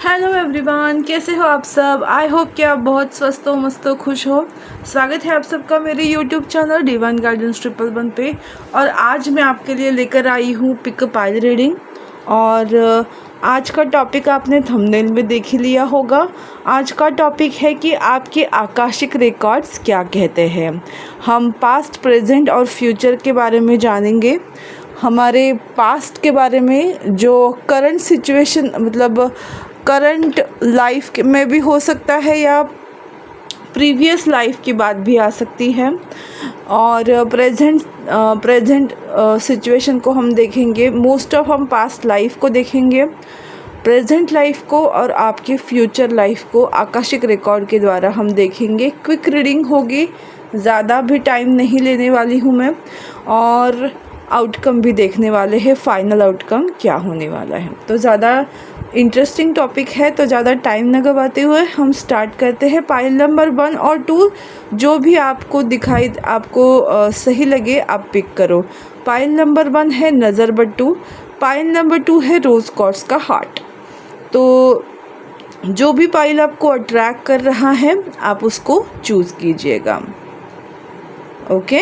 Hello everyone, कैसे हो आप सब। आई होप कि आप बहुत स्वस्थ हो, मस्त हो, खुश हो। स्वागत है आप सबका मेरे यूट्यूब चैनल डिवाइन गाइडेंस 111 पे। और आज मैं आपके लिए लेकर आई हूँ पिक पाइल रीडिंग। और आज का टॉपिक आपने थंबनेल में देख ही लिया होगा। आज का टॉपिक है कि आपके आकाशिक रिकॉर्ड्स क्या कहते हैं। हम पास्ट, प्रेजेंट और फ्यूचर के बारे में जानेंगे। हमारे पास्ट के बारे में, जो करंट सिचुएशन मतलब करंट लाइफ में भी हो सकता है या प्रीवियस लाइफ की बात भी आ सकती है। और प्रेजेंट सिचुएशन को हम देखेंगे। मोस्ट ऑफ हम पास्ट लाइफ को देखेंगे, प्रेजेंट लाइफ को और आपके फ्यूचर लाइफ को आकाशिक रिकॉर्ड के द्वारा हम देखेंगे। क्विक रीडिंग होगी, ज़्यादा भी टाइम नहीं लेने वाली हूँ मैं। और आउटकम भी देखने वाले हैं, फाइनल आउटकम क्या होने वाला है। तो ज़्यादा इंटरेस्टिंग टॉपिक है, तो ज़्यादा टाइम न गवाते हुए हम स्टार्ट करते हैं। पाइल नंबर 1 और 2 जो भी आपको सही लगे आप पिक करो। पाइल नंबर 1 है नज़र बट्टू, पाइल नंबर 2 है रोज़ क्वार्ट्ज का हार्ट। तो जो भी पाइल आपको अट्रैक्ट कर रहा है आप उसको चूज़ कीजिएगा। ओके।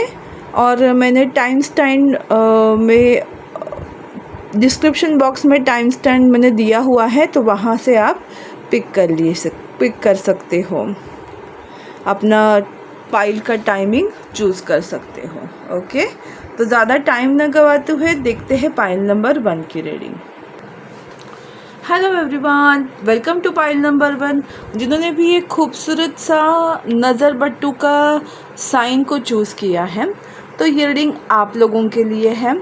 और मैंने टाइम स्टैंड में डिस्क्रिप्शन बॉक्स में टाइम स्टैंड मैंने दिया हुआ है, तो वहाँ से आप पिक कर सकते हो। अपना पाइल का टाइमिंग चूज़ कर सकते हो। ओके। तो ज़्यादा टाइम न गवाते हुए देखते हैं पाइल नंबर 1 की reading. Hello everyone, welcome to pile number 1। जिन्होंने भी एक खूबसूरत सा नज़र बट्टू का साइन को चूज़ किया है, तो ये रीडिंग आप लोगों के लिए है।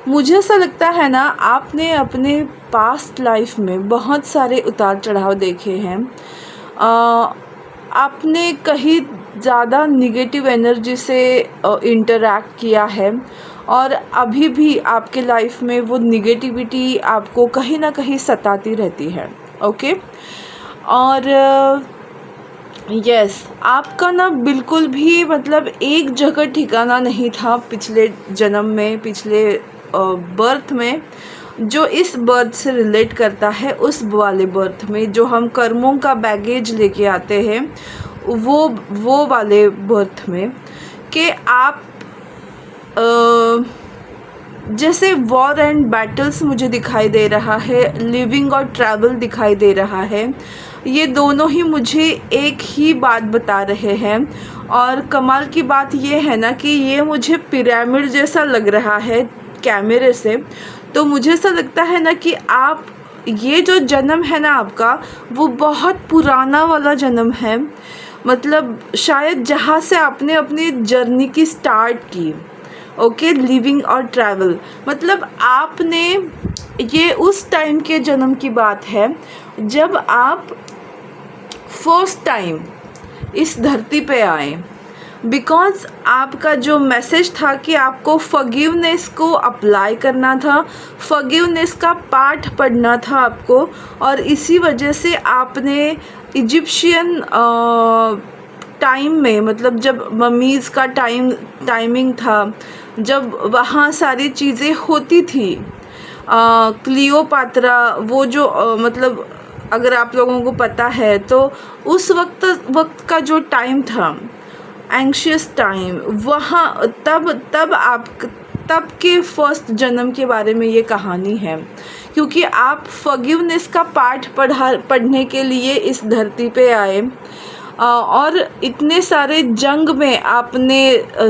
मुझे ऐसा लगता है ना, आपने अपने पास्ट लाइफ में बहुत सारे उतार चढ़ाव देखे हैं। आपने कहीं ज़्यादा निगेटिव एनर्जी से इंटरैक्ट किया है और अभी भी आपके लाइफ में वो निगेटिविटी आपको कहीं ना कहीं सताती रहती है। ओके। और यस, आपका ना बिल्कुल भी मतलब एक जगह ठिकाना नहीं था पिछले जन्म में, पिछले बर्थ में। जो इस बर्थ से रिलेट करता है, उस वाले बर्थ में जो हम कर्मों का बैगेज लेके आते हैं, वो वाले बर्थ में कि आप जैसे वॉर एंड बैटल्स मुझे दिखाई दे रहा है, लिविंग और ट्रैवल दिखाई दे रहा है। ये दोनों ही मुझे एक ही बात बता रहे हैं। और कमाल की बात ये है ना कि ये मुझे पिरामिड जैसा लग रहा है कैमरे से। तो मुझे ऐसा लगता है ना कि आप ये जो जन्म है ना आपका, वो बहुत पुराना वाला जन्म है। मतलब शायद जहाँ से आपने अपनी जर्नी की स्टार्ट की। ओके। लिविंग और ट्रैवल मतलब आपने, ये उस टाइम के जन्म की बात है जब आप फर्स्ट टाइम इस धरती पे आए। बिकॉज़ आपका जो मैसेज था कि आपको फॉरगिवनेस को अप्लाई करना था, फॉरगिवनेस का पाठ पढ़ना था आपको। और इसी वजह से आपने इजिप्शियन टाइम में, मतलब जब मम्मीज़ का टाइमिंग था, जब वहाँ सारी चीज़ें होती थी, क्लियोपात्रा वो जो मतलब अगर आप लोगों को पता है तो उस वक्त का जो टाइम था, एंग्शियस टाइम, वहाँ तब के फर्स्ट जन्म के बारे में ये कहानी है। क्योंकि आप फॉरगिवनेस का पाठ पढ़ने के लिए इस धरती पे आए। और इतने सारे जंग में आपने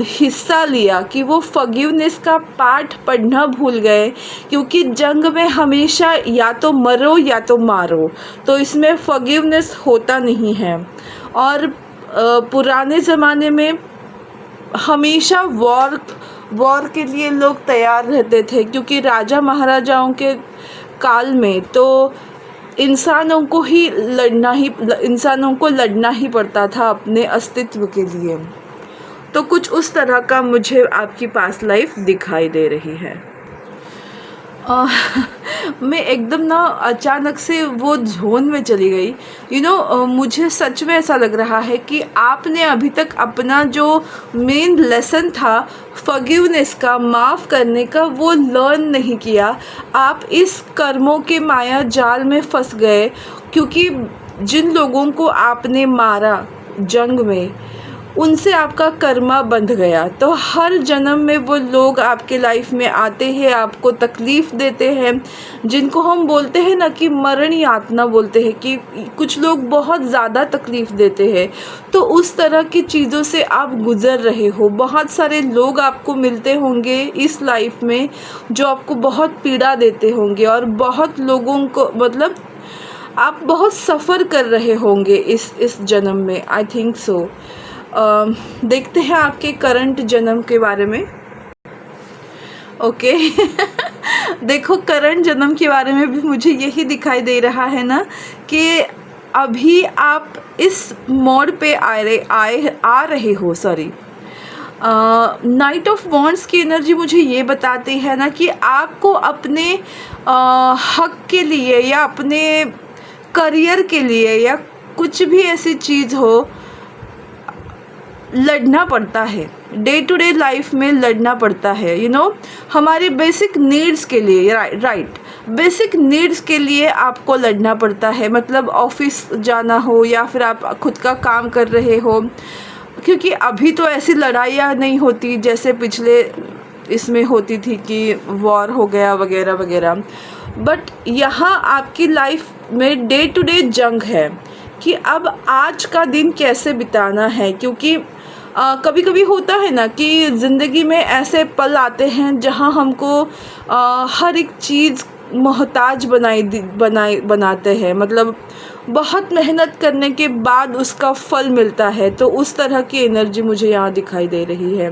हिस्सा लिया कि वो फॉरगिवनेस का पाठ पढ़ना भूल गए। क्योंकि जंग में हमेशा या तो मरो या तो मारो, तो इसमें फॉरगिवनेस होता नहीं है। और पुराने ज़माने में हमेशा वॉर के लिए लोग तैयार रहते थे, क्योंकि राजा महाराजाओं के काल में तो इंसानों को लड़ना ही पड़ता था अपने अस्तित्व के लिए। तो कुछ उस तरह का मुझे आपकी पास्ट लाइफ दिखाई दे रही है। मैं एकदम ना अचानक से वो ज़ोन में चली गई। मुझे सच में ऐसा लग रहा है कि आपने अभी तक अपना जो मेन लेसन था फॉरगिवनेस का, माफ़ करने का, वो लर्न नहीं किया। आप इस कर्मों के माया जाल में फंस गए, क्योंकि जिन लोगों को आपने मारा जंग में, उनसे आपका कर्मा बंध गया। तो हर जन्म में वो लोग आपके लाइफ में आते हैं, आपको तकलीफ़ देते हैं, जिनको हम बोलते हैं ना कि मरण यातना बोलते हैं, कि कुछ लोग बहुत ज़्यादा तकलीफ़ देते हैं। तो उस तरह की चीज़ों से आप गुज़र रहे हो। बहुत सारे लोग आपको मिलते होंगे इस लाइफ में जो आपको बहुत पीड़ा देते होंगे, और बहुत लोगों को मतलब आप बहुत सफ़र कर रहे होंगे इस जन्म में। I think so. देखते हैं आपके करंट जन्म के बारे में। ओके देखो, करंट जन्म के बारे में भी मुझे यही दिखाई दे रहा है ना कि अभी आप इस मोड़ पे आ रहे हो। सॉरी, नाइट ऑफ वॉन्ड्स की एनर्जी मुझे ये बताती है ना कि आपको अपने हक के लिए या अपने करियर के लिए या कुछ भी ऐसी चीज़ हो, लड़ना पड़ता है। डे टू डे लाइफ में लड़ना पड़ता है। हमारे बेसिक नीड्स के लिए, राइट, बेसिक नीड्स के लिए आपको लड़ना पड़ता है। मतलब ऑफिस जाना हो या फिर आप खुद का काम कर रहे हो, क्योंकि अभी तो ऐसी लड़ाइयाँ नहीं होती जैसे पिछले इसमें होती थी कि वॉर हो गया वगैरह वगैरह। बट यहाँ आपकी लाइफ में डे टू डे जंग है कि अब आज का दिन कैसे बिताना है। क्योंकि कभी कभी होता है ना कि ज़िंदगी में ऐसे पल आते हैं जहाँ हमको हर एक चीज़ मोहताज बनाते हैं। मतलब बहुत मेहनत करने के बाद उसका फल मिलता है। तो उस तरह की एनर्जी मुझे यहाँ दिखाई दे रही है।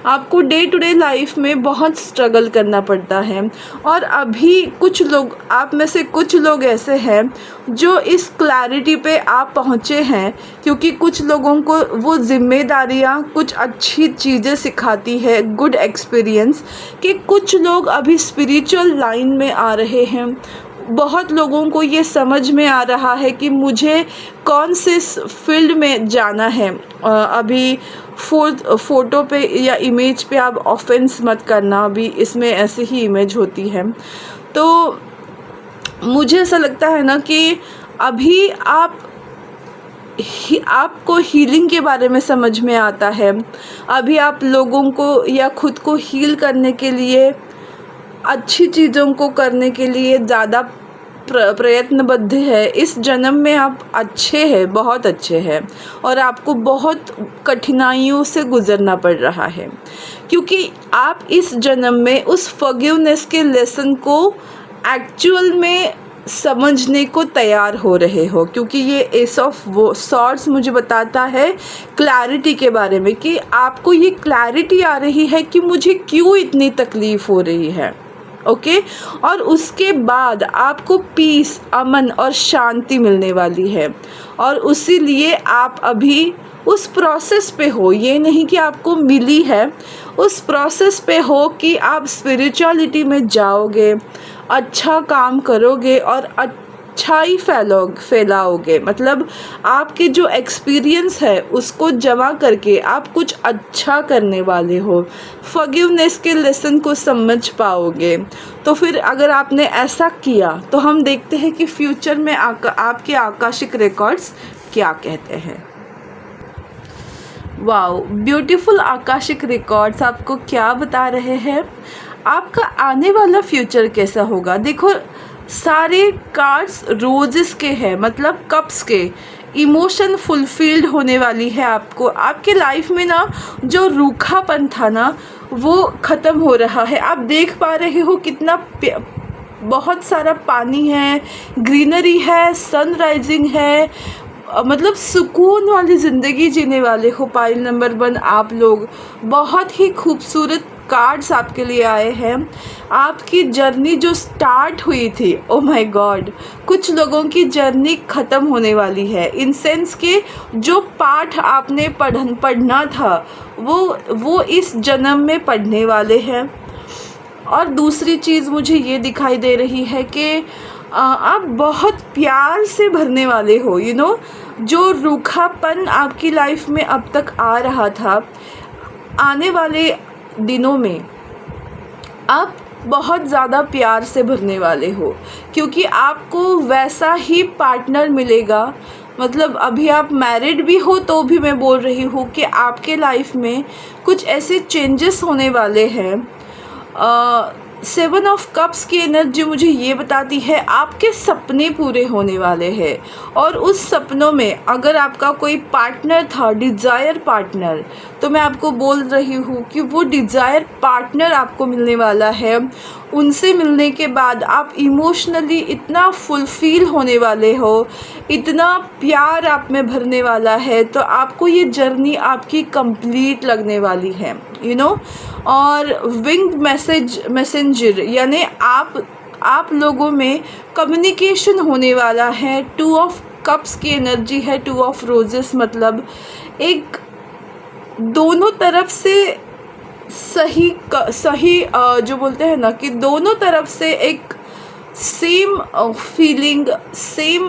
आपको डे टू डे लाइफ में बहुत स्ट्रगल करना पड़ता है। और अभी कुछ लोग, आप में से कुछ लोग ऐसे हैं जो इस क्लैरिटी पे आप पहुँचे हैं, क्योंकि कुछ लोगों को वो जिम्मेदारियाँ कुछ अच्छी चीज़ें सिखाती है, गुड एक्सपीरियंस, कि कुछ लोग अभी स्पिरिचुअल लाइन में आ रहे हैं। बहुत लोगों को ये समझ में आ रहा है कि मुझे कौन से फील्ड में जाना है। अभी फ़ोटो पे या इमेज पे आप ऑफेंस मत करना, अभी इसमें ऐसी ही इमेज होती है। तो मुझे ऐसा लगता है ना कि अभी आपको हीलिंग के बारे में समझ में आता है। अभी आप लोगों को या खुद को हील करने के लिए, अच्छी चीज़ों को करने के लिए ज़्यादा प्रयत्नबद्ध है। इस जन्म में आप अच्छे हैं, बहुत अच्छे हैं, और आपको बहुत कठिनाइयों से गुज़रना पड़ रहा है, क्योंकि आप इस जन्म में उस फॉरगिवनेस के लेसन को एक्चुअल में समझने को तैयार हो रहे हो। क्योंकि ये एस ऑफ सॉर्ड्स मुझे बताता है क्लैरिटी के बारे में, कि आपको ये क्लैरिटी आ रही है कि मुझे क्यों इतनी तकलीफ़ हो रही है। ओके, और उसके बाद आपको पीस, अमन और शांति मिलने वाली है। और उसी लिए आप अभी उस प्रोसेस पे हो, ये नहीं कि आपको मिली है, उस प्रोसेस पे हो कि आप स्पिरिचुअलिटी में जाओगे, अच्छा काम करोगे और अच्छाई फैलाओगे। मतलब आपके जो एक्सपीरियंस है उसको जमा करके आप कुछ अच्छा करने वाले हो, फॉरगिवनेस के लेसन को समझ पाओगे। तो फिर अगर आपने ऐसा किया तो हम देखते हैं कि फ्यूचर में आपके आकाशिक रिकॉर्ड्स क्या कहते हैं। वाओ, ब्यूटीफुल आकाशिक रिकॉर्ड्स आपको क्या बता रहे हैं, आपका आने वाला फ्यूचर कैसा होगा। देखो, सारे कार्ड्स रोजेस के हैं, मतलब कप्स के। इमोशन फुलफिल्ड होने वाली है आपको। आपके लाइफ में ना जो रूखापन था ना, वो ख़त्म हो रहा है। आप देख पा रहे हो कितना बहुत सारा पानी है, ग्रीनरी है, सनराइजिंग है, मतलब सुकून वाली ज़िंदगी जीने वाले हो। पाइल नंबर 1 आप लोग, बहुत ही खूबसूरत कार्ड्स आपके लिए आए हैं। आपकी जर्नी जो स्टार्ट हुई थी, ओ माय गॉड, कुछ लोगों की जर्नी ख़त्म होने वाली है। इन सेंस के जो पाठ आपने पढ़ना था वो इस जन्म में पढ़ने वाले हैं। और दूसरी चीज़ मुझे ये दिखाई दे रही है कि आप बहुत प्यार से भरने वाले हो, जो रूखापन आपकी लाइफ में अब तक आ रहा था, आने वाले दिनों में आप बहुत ज़्यादा प्यार से भरने वाले हो, क्योंकि आपको वैसा ही पार्टनर मिलेगा। मतलब अभी आप मैरिड भी हो तो भी मैं बोल रही हूँ कि आपके लाइफ में कुछ ऐसे चेंजेस होने वाले हैं। 7 ऑफ कप्स की एनर्जी मुझे ये बताती है आपके सपने पूरे होने वाले हैं, और उस सपनों में अगर आपका कोई पार्टनर था, डिज़ायर पार्टनर, तो मैं आपको बोल रही हूँ कि वो डिज़ायर पार्टनर आपको मिलने वाला है। उनसे मिलने के बाद आप इमोशनली इतना फुलफ़िल होने वाले हो, इतना प्यार आप में भरने वाला है, तो आपको ये जर्नी आपकी कंप्लीट लगने वाली है, और विंग मैसेंजर यानी आप लोगों में कम्युनिकेशन होने वाला है। 2 ऑफ कप्स की एनर्जी है, 2 ऑफ रोजेस, मतलब एक दोनों तरफ से सही जो बोलते हैं ना कि दोनों तरफ से एक सेम फीलिंग, सेम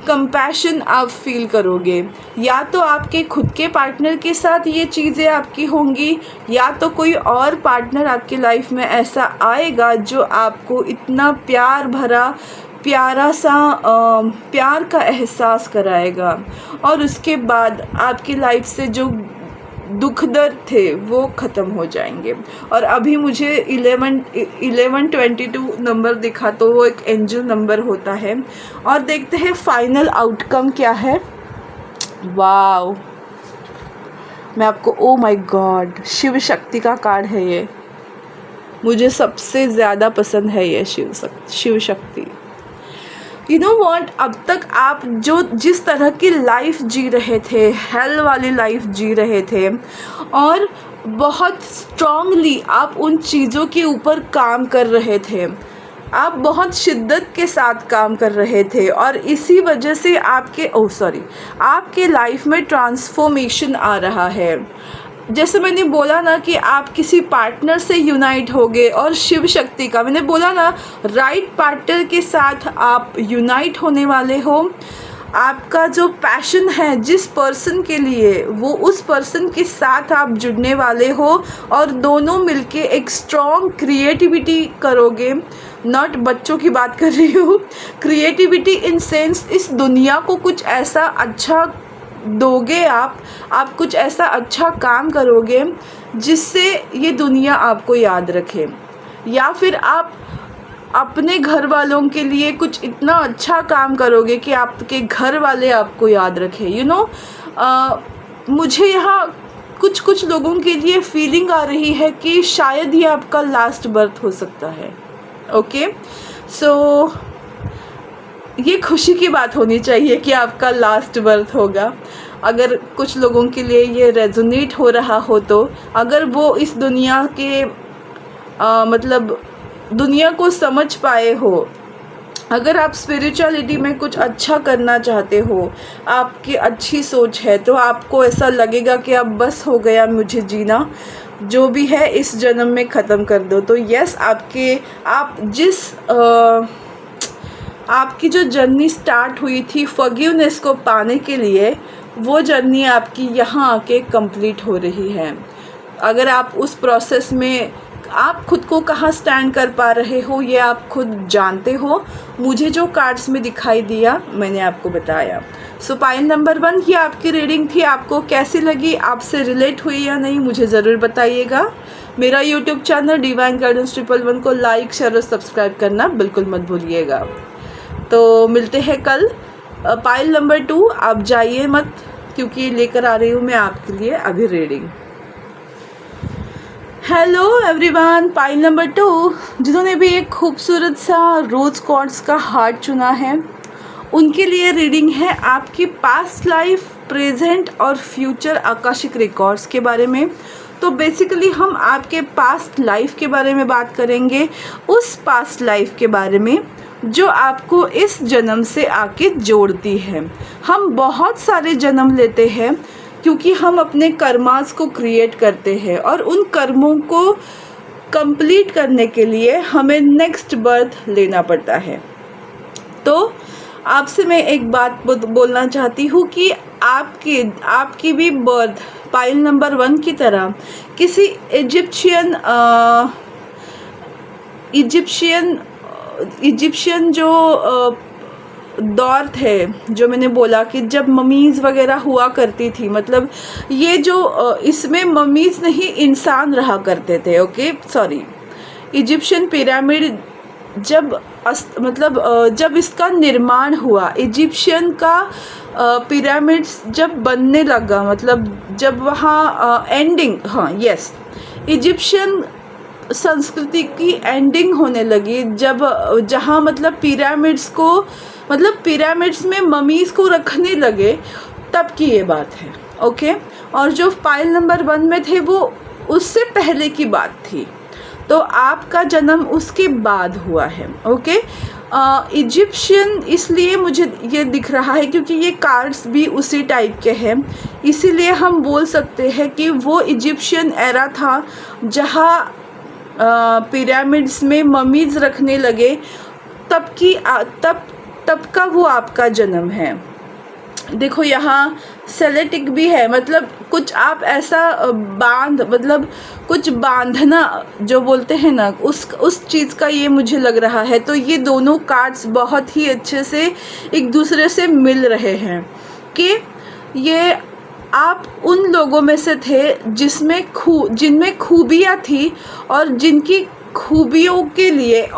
कंपैशन आप फील करोगे। या तो आपके खुद के पार्टनर के साथ ये चीज़ें आपकी होंगी, या तो कोई और पार्टनर आपकी लाइफ में ऐसा आएगा जो आपको इतना प्यार भरा, प्यारा सा प्यार का एहसास कराएगा, और उसके बाद आपकी लाइफ से जो दुख दर्द थे वो ख़त्म हो जाएंगे। और अभी मुझे 1122 नंबर दिखा, तो वो एक एंजल नंबर होता है। और देखते हैं फाइनल आउटकम क्या है। वाव, मैं आपको, oh my God, Shiv Shakti का कार्ड है ये। मुझे सबसे ज़्यादा पसंद है ये Shiv Shakti. You know what, अब तक आप जिस तरह की लाइफ जी रहे थे, हेल वाली लाइफ जी रहे थे, और बहुत स्ट्रांगली आप उन चीज़ों के ऊपर काम कर रहे थे, आप बहुत शिद्दत के साथ काम कर रहे थे, और इसी वजह से आपके लाइफ में ट्रांसफॉर्मेशन आ रहा है। जैसे मैंने बोला ना कि आप किसी पार्टनर से यूनाइट होगे, और शिव शक्ति का मैंने बोला ना, राइट पार्टनर के साथ आप यूनाइट होने वाले हो। आपका जो पैशन है जिस पर्सन के लिए, वो उस पर्सन के साथ आप जुड़ने वाले हो, और दोनों मिलके एक स्ट्रॉन्ग क्रिएटिविटी करोगे। नॉट बच्चों की बात कर रही हूँ, क्रिएटिविटी इन सेंस इस दुनिया को कुछ ऐसा अच्छा दोगे, आप कुछ ऐसा अच्छा काम करोगे जिससे ये दुनिया आपको याद रखे, या फिर आप अपने घर वालों के लिए कुछ इतना अच्छा काम करोगे कि आपके घर वाले आपको याद रखें। मुझे यहाँ कुछ लोगों के लिए फीलिंग आ रही है कि शायद ये आपका लास्ट बर्थ हो सकता है। ओके, सो ये खुशी की बात होनी चाहिए कि आपका लास्ट बर्थ होगा। अगर कुछ लोगों के लिए ये रेजोनेट हो रहा हो, तो अगर वो इस दुनिया के मतलब दुनिया को समझ पाए हो, अगर आप स्पिरिचुअलिटी में कुछ अच्छा करना चाहते हो, आपकी अच्छी सोच है, तो आपको ऐसा लगेगा कि अब बस हो गया मुझे जीना, जो भी है इस जन्म में ख़त्म कर दो। तो यस, आपकी जो जर्नी स्टार्ट हुई थी फॉरगिवनेस को पाने के लिए, वो जर्नी आपकी यहाँ आके कंप्लीट हो रही है। अगर आप उस प्रोसेस में आप खुद को कहाँ स्टैंड कर पा रहे हो, ये आप खुद जानते हो। मुझे जो कार्ड्स में दिखाई दिया मैंने आपको बताया। सो पाइल नंबर 1 की आपकी रीडिंग थी, आपको कैसी लगी, आपसे रिलेट हुई या नहीं, मुझे ज़रूर बताइएगा। मेरा यूट्यूब चैनल डिवाइन गाइडेंस 111 को लाइक, शेयर और सब्सक्राइब करना बिल्कुल मत भूलिएगा। तो मिलते हैं कल। पाइल नंबर 2 आप जाइए मत, क्योंकि लेकर आ रही हूँ मैं आपके लिए अभी reading. Hello everyone, pile number 2 जिन्होंने भी एक खूबसूरत सा रोज़ क्वार्ट्ज का हार्ट चुना है, उनके लिए रीडिंग है आपकी पास्ट लाइफ, प्रेजेंट और फ्यूचर आकाशिक रिकॉर्ड्स के बारे में। तो बेसिकली हम आपके पास्ट लाइफ के बारे में बात करेंगे, उस पास्ट लाइफ के बारे में जो आपको इस जन्म से आके जोड़ती है। हम बहुत सारे जन्म लेते हैं क्योंकि हम अपने कर्मास को क्रिएट करते हैं, और उन कर्मों को कंप्लीट करने के लिए हमें नेक्स्ट बर्थ लेना पड़ता है। तो आपसे मैं एक बात बोलना चाहती हूँ कि आपकी भी बर्थ पाइल नंबर 1 की तरह किसी इजिप्शियन जो दौर थे, जो मैंने बोला कि जब ममीज़ वगैरह हुआ करती थी, मतलब ये जो इसमें ममीज़ नहीं इंसान रहा करते थे। ओके, सॉरी, इजिप्शियन पिरामिड जब इसका निर्माण हुआ, इजिप्शियन का पिरामिड्स जब बनने लगा, मतलब जब वहाँ इजिप्शियन संस्कृति की एंडिंग होने लगी, जहाँ मतलब पिरामिड्स में ममीज़ को रखने लगे, तब की ये बात है। ओके, और जो पाइल नंबर 1 में थे वो उससे पहले की बात थी, तो आपका जन्म उसके बाद हुआ है। ओके, इजिप्शियन इसलिए मुझे ये दिख रहा है क्योंकि ये कार्ड्स भी उसी टाइप के हैं, इसीलिए हम बोल सकते हैं कि वो इजिप्शियन एरा था जहाँ पिरामिड्स में ममीज़ रखने लगे, तब का वो आपका जन्म है। देखो यहाँ सेलेटिक भी है, मतलब कुछ आप ऐसा कुछ बांधना जो बोलते हैं ना, उस चीज़ का ये मुझे लग रहा है। तो ये दोनों कार्ड्स बहुत ही अच्छे से एक दूसरे से मिल रहे हैं कि ये आप उन लोगों में से थे जिनमें खूबियाँ थी और जिनकी खूबियों के लिए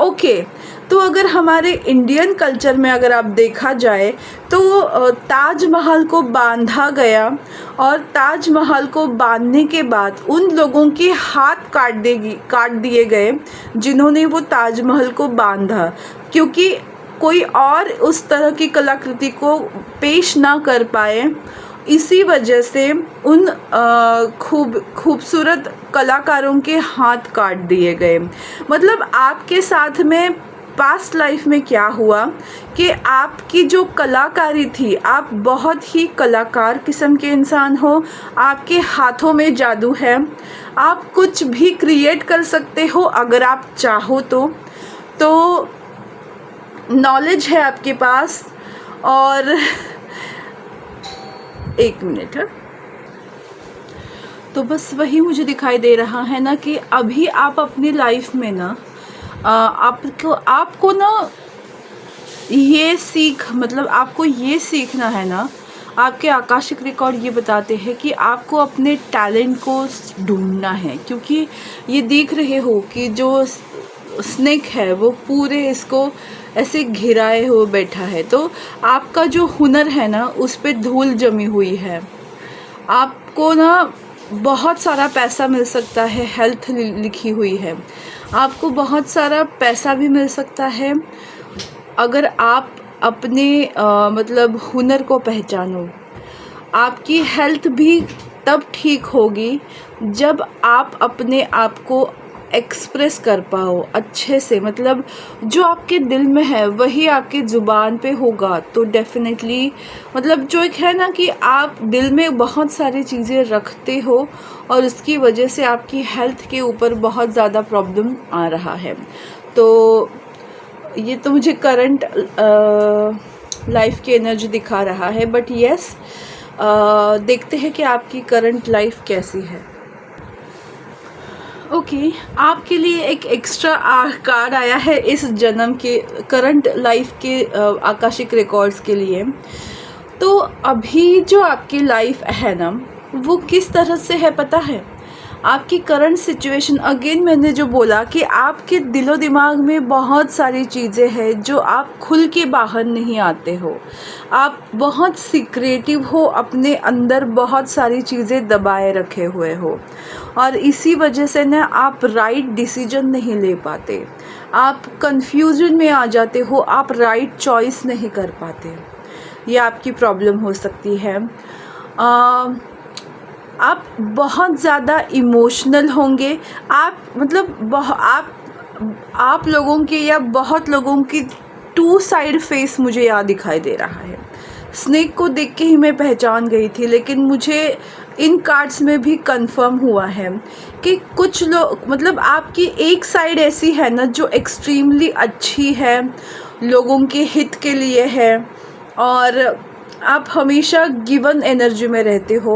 तो अगर हमारे इंडियन कल्चर में अगर आप देखा जाए तो ताजमहल को बांधा गया, और ताजमहल को बांधने के बाद उन लोगों के हाथ काट दिए गए जिन्होंने वो ताजमहल को बांधा, क्योंकि कोई और उस तरह की कलाकृति को पेश ना कर पाए। इसी वजह से उन खूबसूरत कलाकारों के हाथ काट दिए गए। मतलब आपके साथ में पास्ट लाइफ में क्या हुआ कि आपकी जो कलाकारी थी, आप बहुत ही कलाकार किस्म के इंसान हो, आपके हाथों में जादू है, आप कुछ भी क्रिएट कर सकते हो अगर आप चाहो तो नॉलेज है आपके पास। और एक मिनट है, तो बस वही मुझे दिखाई दे रहा है ना कि अभी आप अपनी लाइफ में ना आपको ना ये आपको ये सीखना है ना, आपके आकाशिक रिकॉर्ड ये बताते हैं कि आपको अपने टैलेंट को ढूंढना है, क्योंकि ये देख रहे हो कि जो स्नेक है वो पूरे इसको ऐसे घिराए हो बैठा है। तो आपका जो हुनर है ना उस पे धूल जमी हुई है। आपको ना बहुत सारा पैसा मिल सकता है, हेल्थ लिखी हुई है, आपको बहुत सारा पैसा भी मिल सकता है अगर आप अपने हुनर को पहचानो। आपकी हेल्थ भी तब ठीक होगी जब आप अपने आप को एक्सप्रेस कर पाओ अच्छे से, मतलब जो आपके दिल में है वही आपके ज़ुबान पे होगा। तो डेफिनेटली जो एक है ना कि आप दिल में बहुत सारी चीज़ें रखते हो और उसकी वजह से आपकी हेल्थ के ऊपर बहुत ज़्यादा प्रॉब्लम आ रहा है। तो ये तो मुझे करंट लाइफ की एनर्जी दिखा रहा है, बट यस देखते हैं कि आपकी करंट लाइफ कैसी है। ओके, आपके लिए एक एक्स्ट्रा कार्ड आया है इस जन्म के करंट लाइफ के आकाशिक रिकॉर्ड्स के लिए। तो अभी जो आपकी लाइफ है ना वो किस तरह से है पता है? आपकी करंट सिचुएशन, अगेन मैंने जो बोला कि आपके दिलो दिमाग में बहुत सारी चीज़ें हैं जो आप खुल के बाहर नहीं आते हो। आप बहुत सीक्रेटिव हो, अपने अंदर बहुत सारी चीज़ें दबाए रखे हुए हो, और इसी वजह से ना आप राइट डिसीजन नहीं ले पाते, आप कंफ्यूजन में आ जाते हो, आप राइट चॉइस नहीं कर पाते। ये आपकी प्रॉब्लम हो सकती है। आप बहुत ज़्यादा इमोशनल होंगे। आप लोगों के या बहुत लोगों की 2 साइड फेस मुझे यहाँ दिखाई दे रहा है। स्नेक को देख के ही मैं पहचान गई थी, लेकिन मुझे इन कार्ड्स में भी कंफर्म हुआ है कि कुछ लोग, मतलब आपकी एक साइड ऐसी है ना जो एक्सट्रीमली अच्छी है, लोगों के हित के लिए है, और आप हमेशा गिवन एनर्जी में रहते हो।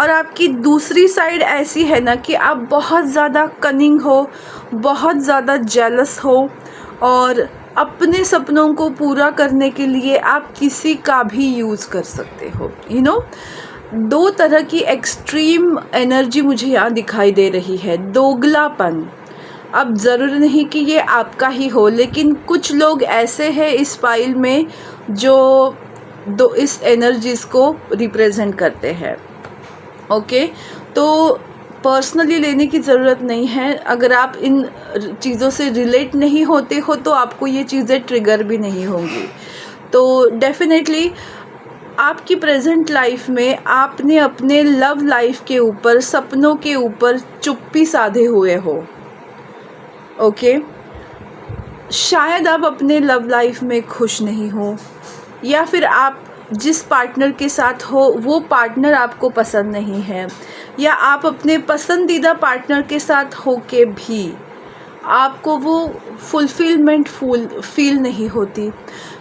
और आपकी दूसरी साइड ऐसी है ना कि आप बहुत ज़्यादा कनिंग हो, बहुत ज़्यादा जेलस हो, और अपने सपनों को पूरा करने के लिए आप किसी का भी यूज़ कर सकते हो। दो तरह की एक्सट्रीम एनर्जी मुझे यहाँ दिखाई दे रही है, दोगलापन। अब ज़रूरी नहीं कि ये आपका ही हो, लेकिन कुछ लोग ऐसे हैं इस फाइल में जो इस एनर्जीज़ को रिप्रेजेंट करते हैं। ओके, तो पर्सनली लेने की ज़रूरत नहीं है। अगर आप इन चीज़ों से रिलेट नहीं होते हो तो आपको ये चीज़ें ट्रिगर भी नहीं होंगी। तो डेफिनेटली आपकी प्रेजेंट लाइफ में आपने अपने लव लाइफ के ऊपर, सपनों के ऊपर चुप्पी साधे हुए हो। ओके, शायद आप अपने लव लाइफ में खुश नहीं हो, या फिर आप जिस पार्टनर के साथ हो वो पार्टनर आपको पसंद नहीं है, या आप अपने पसंदीदा पार्टनर के साथ हो के भी आपको वो फुलफिलमेंट फील नहीं होती।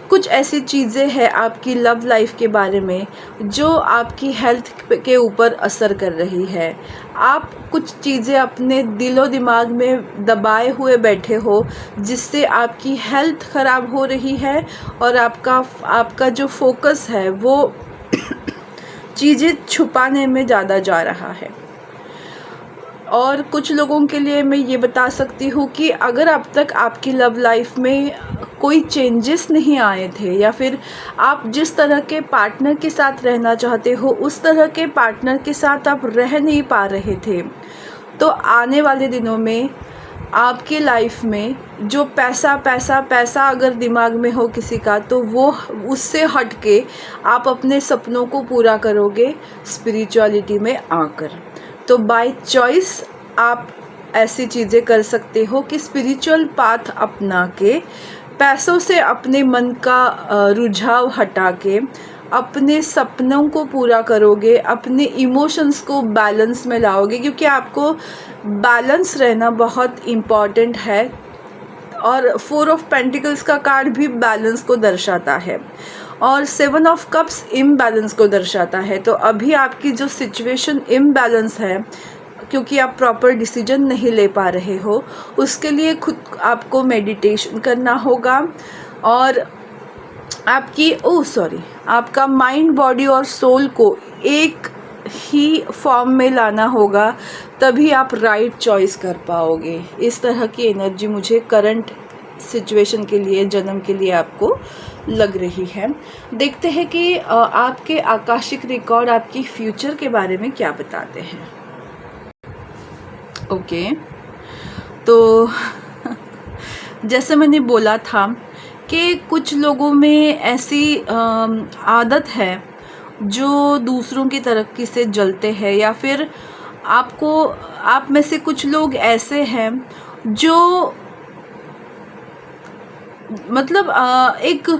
कुछ ऐसी चीज़ें हैं आपकी लव लाइफ के बारे में जो आपकी हेल्थ के ऊपर असर कर रही है। आप कुछ चीज़ें अपने दिलो दिमाग में दबाए हुए बैठे हो, जिससे आपकी हेल्थ ख़राब हो रही है, और आपका जो फोकस है वो चीज़ें छुपाने में ज़्यादा जा रहा है। और कुछ लोगों के लिए मैं ये बता सकती हूँ कि अगर अब तक आपकी लव लाइफ में कोई चेंजेस नहीं आए थे, या फिर आप जिस तरह के पार्टनर के साथ रहना चाहते हो उस तरह के पार्टनर के साथ आप रह नहीं पा रहे थे, तो आने वाले दिनों में आपकी लाइफ में जो पैसा पैसा पैसा अगर दिमाग में हो किसी का, तो वो उससे हट के आप अपने सपनों को पूरा करोगे स्पिरिचुअलिटी में आकर। तो बाय चॉइस आप ऐसी चीज़ें कर सकते हो कि स्पिरिचुअल पाथ अपना के, पैसों से अपने मन का रुझाव हटा के अपने सपनों को पूरा करोगे, अपने इमोशंस को बैलेंस में लाओगे, क्योंकि आपको बैलेंस रहना बहुत इम्पॉर्टेंट है। और 4 ऑफ पेंटिकल्स का कार्ड भी बैलेंस को दर्शाता है, और 7 ऑफ कप्स इम्बैलेंस को दर्शाता है। तो अभी आपकी जो सिचुएशन इम्बैलेंस है, क्योंकि आप प्रॉपर डिसीजन नहीं ले पा रहे हो, उसके लिए खुद आपको मेडिटेशन करना होगा, और आपका माइंड, बॉडी और सोल को एक ही फॉर्म में लाना होगा, तभी आप राइट चॉइस कर पाओगे। इस तरह की एनर्जी मुझे करंट सिचुएशन के लिए, जन्म के लिए आपको लग रही है। देखते हैं कि आपके आकाशिक रिकॉर्ड आपकी फ्यूचर के बारे में क्या बताते हैं। ओके, तो जैसे मैंने बोला था कि कुछ लोगों में ऐसी आदत है जो दूसरों की तरक्की से जलते हैं, या फिर आप में से कुछ लोग ऐसे हैं जो मतलब एक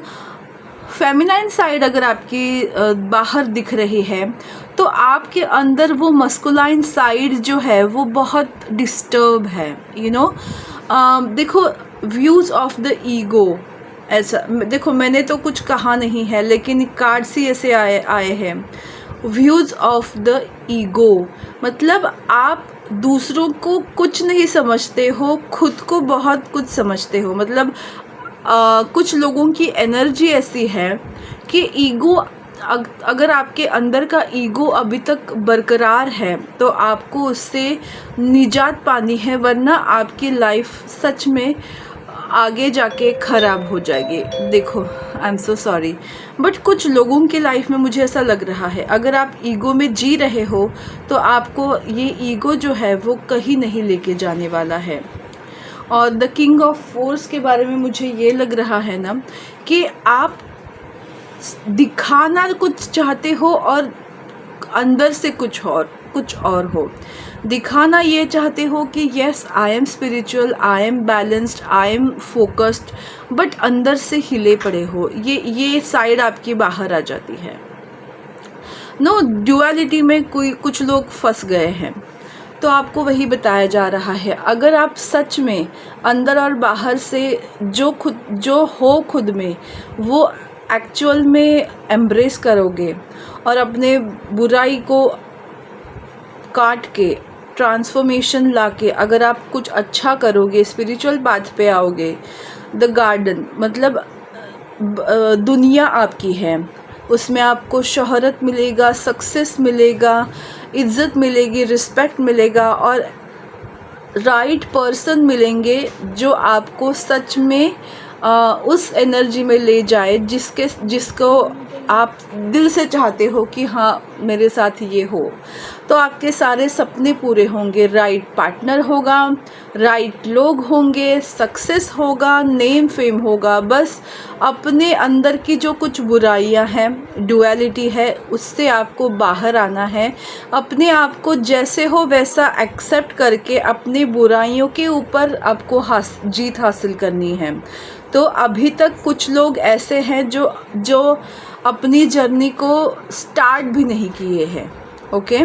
फेमिनाइन साइड अगर आपकी बाहर दिख रही है, तो आपके अंदर वो मस्कुलाइन साइड जो है वो बहुत डिस्टर्ब है। देखो, व्यूज़ ऑफ द ईगो, ऐसा देखो, मैंने तो कुछ कहा नहीं है, लेकिन कार्ड्स ही ऐसे आए हैं। व्यूज़ ऑफ द ईगो मतलब आप दूसरों को कुछ नहीं समझते हो, खुद को बहुत कुछ समझते हो। मतलब कुछ लोगों की एनर्जी ऐसी है कि ईगो, अगर आपके अंदर का ईगो अभी तक बरकरार है तो आपको उससे निजात पानी है, वरना आपकी लाइफ सच में आगे जाके ख़राब हो जाएगी। देखो, I am so sorry, but कुछ लोगों की लाइफ में मुझे ऐसा लग रहा है, अगर आप ईगो में जी रहे हो तो आपको ये ईगो जो है वो कहीं नहीं लेके जाने वाला है। और द किंग ऑफ फोर्स के बारे में मुझे ये लग रहा है ना कि आप दिखाना कुछ चाहते हो और अंदर से कुछ और हो। दिखाना ये चाहते हो कि yes, I am spiritual, I am balanced, I am focused, but अंदर से हिले पड़े हो। ये साइड आपकी बाहर आ जाती है। ड्युअलिटी में कोई कुछ लोग फंस गए हैं। तो आपको वही बताया जा रहा है, अगर आप सच में अंदर और बाहर से जो हो खुद में वो एक्चुअल में एम्ब्रेस करोगे और अपने बुराई को काट के ट्रांसफॉर्मेशन लाके अगर आप कुछ अच्छा करोगे, स्पिरिचुअल पाथ पे आओगे, द गार्डन मतलब दुनिया आपकी है, उसमें आपको शोहरत मिलेगा, सक्सेस मिलेगा, इज़्ज़त मिलेगी, रिस्पेक्ट मिलेगा और राइट पर्सन मिलेंगे जो आपको सच में उस एनर्जी में ले जाए जिसको आप दिल से चाहते हो कि हाँ मेरे साथ ये हो। तो आपके सारे सपने पूरे होंगे, राइट पार्टनर होगा, राइट लोग होंगे, सक्सेस होगा, नेम फेम होगा। बस अपने अंदर की जो कुछ बुराइयां हैं, डुअलिटी है, उससे आपको बाहर आना है। अपने आप को जैसे हो वैसा एक्सेप्ट करके अपनी बुराइयों के ऊपर आपको जीत हासिल करनी है। तो अभी तक कुछ लोग ऐसे हैं जो अपनी जर्नी को स्टार्ट भी नहीं किए हैं। ओके,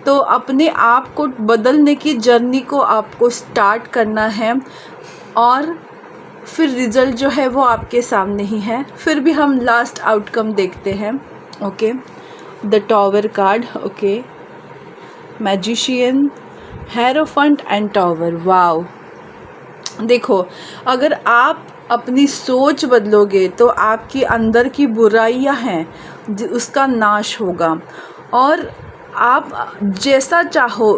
तो अपने आप को बदलने की जर्नी को आपको स्टार्ट करना है और फिर रिज़ल्ट जो है वो आपके सामने ही है। फिर भी हम लास्ट आउटकम देखते हैं। Okay, the tower card. Okay, magician, hierophant and tower. Wow, देखो अगर आप अपनी सोच बदलोगे तो आपकी अंदर की बुराइयां हैं उसका नाश होगा और आप जैसा चाहो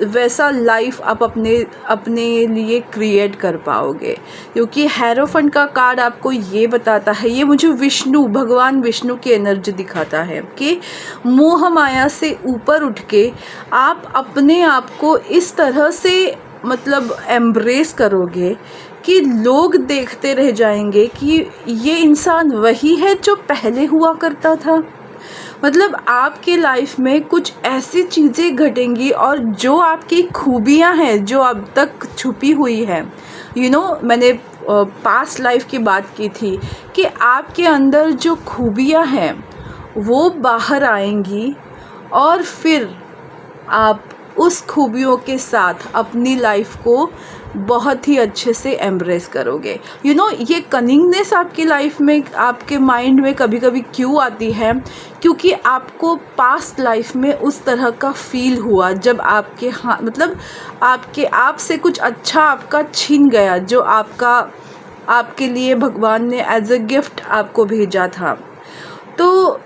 वैसा लाइफ आप अपने लिए क्रिएट कर पाओगे। क्योंकि हेरोफेंट का कार्ड आपको ये बताता है, ये मुझे भगवान विष्णु की एनर्जी दिखाता है कि मोह माया से ऊपर उठ के आप अपने आप को इस तरह से मतलब एम्ब्रेस करोगे कि लोग देखते रह जाएंगे कि ये इंसान वही है जो पहले हुआ करता था। मतलब आपके लाइफ में कुछ ऐसी चीज़ें घटेंगी और जो आपकी खूबियां हैं जो अब तक छुपी हुई है, मैंने पास्ट लाइफ की बात की थी कि आपके अंदर जो खूबियां हैं वो बाहर आएंगी और फिर आप उस खूबियों के साथ अपनी लाइफ को बहुत ही अच्छे से एम्ब्रेस करोगे। ये कनिंगनेस आपकी लाइफ में, आपके माइंड में कभी कभी क्यों आती है? क्योंकि आपको पास्ट लाइफ में उस तरह का फील हुआ जब आपके मतलब आप से कुछ अच्छा आपका छीन गया, जो आपके लिए भगवान ने एज अ गिफ्ट आपको भेजा था। तो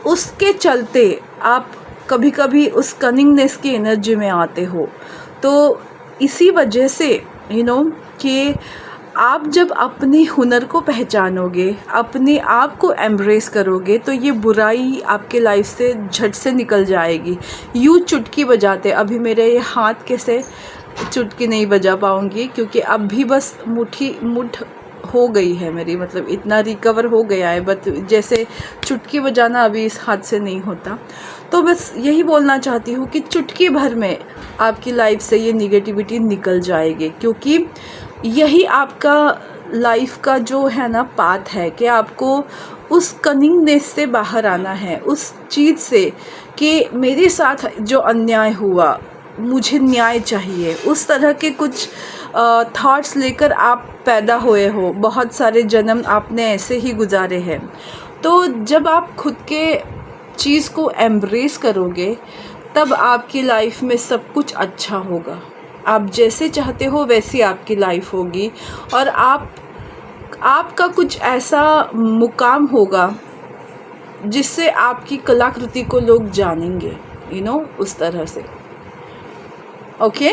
उसके चलते आप कभी कभी उस कनिंगनेस की एनर्जी में आते हो। तो इसी वजह से कि आप जब अपने हुनर को पहचानोगे, अपने आप को एम्ब्रेस करोगे, तो ये बुराई आपके लाइफ से झट से निकल जाएगी। यूँ चुटकी बजाते, अभी मेरे ये हाथ कैसे चुटकी नहीं बजा पाऊँगी क्योंकि अब भी बस मुठ हो गई है मेरी, मतलब इतना रिकवर हो गया है, बट जैसे चुटकी बजाना अभी इस हाथ से नहीं होता। तो बस यही बोलना चाहती हूँ कि चुटकी भर में आपकी लाइफ से ये निगेटिविटी निकल जाएगी, क्योंकि यही आपका लाइफ का जो है ना पाथ है कि आपको उस कनिंगनेस से बाहर आना है, उस चीज़ से कि मेरे साथ जो अन्याय हुआ मुझे न्याय चाहिए। उस तरह के कुछ थॉट्स लेकर आप पैदा हुए हो, बहुत सारे जन्म आपने ऐसे ही गुजारे हैं। तो जब आप खुद के चीज़ को एम्ब्रेस करोगे तब आपकी लाइफ में सब कुछ अच्छा होगा। आप जैसे चाहते हो वैसी आपकी लाइफ होगी और आपका कुछ ऐसा मुकाम होगा जिससे आपकी कलाकृति को लोग जानेंगे, उस तरह से। ओके,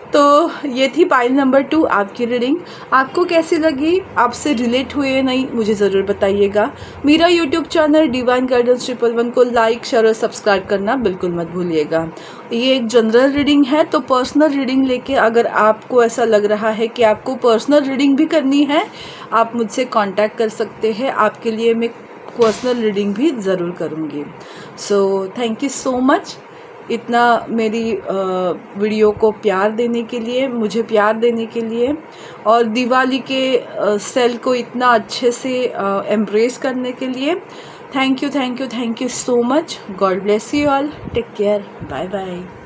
तो ये थी पाइल नंबर 2 आपकी रीडिंग। आपको कैसी लगी, आपसे रिलेट हुए या नहीं, मुझे ज़रूर बताइएगा। मेरा यूट्यूब चैनल डिवाइन गाइडेंस 111 को लाइक, शेयर और सब्सक्राइब करना बिल्कुल मत भूलिएगा। ये एक जनरल रीडिंग है, तो पर्सनल रीडिंग लेके अगर आपको ऐसा लग रहा है कि आपको पर्सनल रीडिंग भी करनी है, आप मुझसे कॉन्टैक्ट कर सकते हैं। आपके लिए मैं पर्सनल रीडिंग भी ज़रूर करूँगी। So thank you so much इतना मेरी वीडियो को प्यार देने के लिए, मुझे प्यार देने के लिए, और दिवाली के सेल को इतना अच्छे से एम्ब्रेस करने के लिए। Thank you so much. God bless you all. Take care. Bye bye.